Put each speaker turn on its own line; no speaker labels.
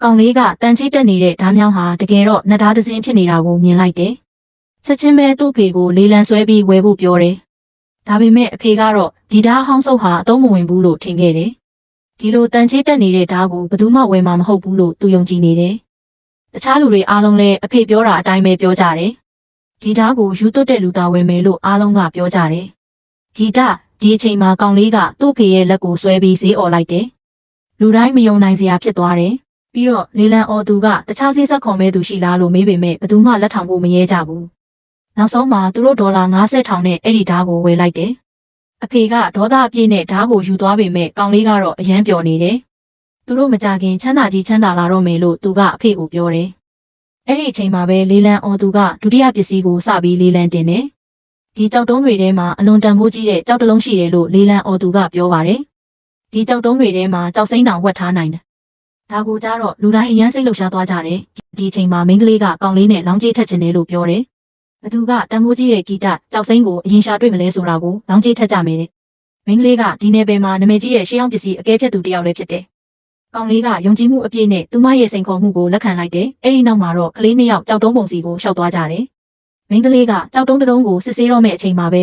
ကောင်လေးကတန်ချိတ်တက်နေတဲ့ဓားမြောင်းဟာတကယ်တော့နှစ်ဓားတစ်စင်းဖြစ်နေတာကိုမြင်လိုက်တယ်။ချက်ချင်းပဲသူ့ဖေကိုလေးလံဆွဲပြီးဝယ်ဖို့ပြောတယ်။ဒါပေမဲ့အဖေကတော့ဒီဓားဟောင်းဆုပ်ဟာအသုံးမဝင်ဘူးလို့ထင်ခဲ့တယ်။ဒီလိုတန်ချိတ်တက်နေတဲ့ဓားကိုဘယ်သူမှဝယ်မှာမဟုတ်ဘူးလို့သူယုံကြည်နေတယ်။တခြားလူတွေအားလုံးလည်းအဖေပြောတာအတိုင်းပဲပြောကြတယ်။ဒီဓားကိုယူသွတ်တဲ့လူသားဝယ်မယ်လို့အားလုံးကပြောကြတယ်။ဂီတဒီအချိန်မှာကောင်လေးကသူ့ဖေရဲ့လက်ကိုဆွဲပြီးဈေးអော်လိုက်တယ်။လူတိုင်းမယုံနိုင်စရာဖြစ်သွားတယ်။ပြီးတော့လေလံအော်သူကတခြားဈေးဆက်ခေါ်မဲ့သူရှိလားလို့မေးပေမဲ့ဘယ်သူမှလက်ထောင်ဖို့မရဲကြဘူး။နောက်ဆုံးမှာသူတို့ဒေါ်လာ90,000နဲ့အဲ့ဒီဓားကိုဝယ်လိုက်တယ်။အဖေကဒေါသအပြည့်နဲ့ဓားကိုယူသွားပေမဲ့ကောင်လေးကတော့အယမ်းပျော်နေတယ်။သူတို့မကြခင်ချမ်းသာကြီးချမ်းသာလာတော့မယ်လို့သူကအဖေကိုပြောတယ်။အဲ့ဒီအချိန်မှာပဲလေလံအော်သူကဒုတိယပစ္စည်းကိုစပြီးလေလံတင်တယ်။ဒီကြောက်တုံးတွေထဲမှာအလွန်တန်ဖိုးကြီးတဲ့ကြောက်တလုံးရှိတယ်လို့လေလံအော်သူကပြောပါတယ်။ဒီကြောက်တုံးတွေထဲမှာကြောက်စိမ့်တောင်ဝတ်ထားနိုင်တယ်။ဒါကိုကြတော့လူတိုင်းအယမ်းစိတ်လှုပ်ရှားသွားကြတယ်။ဒီအချိန်မှာမိန်းကလေးကကောင်လေးနဲ့လောင်းကြီးထက်ချင်တယ်လို့ပြောတယ်။ဘသူကတန်ဖိုးကြီးတဲ့ဂီတကြောက်စိမ့်ကိုအရင်ရှာတွေ့မလဲဆိုတာကိုလောင်းကြီးထက်ကြမယ်တဲ့။မိန်းကလေးကဒီနယ်ပယ်မှာနာမည်ကြီးတဲ့ရှေးအောင်ပစ္စည်းအကဲဖြတ်သူတစ်ယောက်လည်းဖြစ်တယ်။ကောင်လေးကယုံကြည်မှုအပြည့်နဲ့သူမရဲ့စိန်ခေါ်မှုကိုလက်ခံလိုက်တယ်။အဲဒီနောက်မှာတော့ကလေးနှစ်ယောက်ကြောက်တုံးပုံစီကိုရှောက်သွားကြတယ်။မိန်းကလေးကကြောက်တုံးတစ်လုံးကိုစစ်ဆေးတော့မဲ့အချိန်မှာပဲ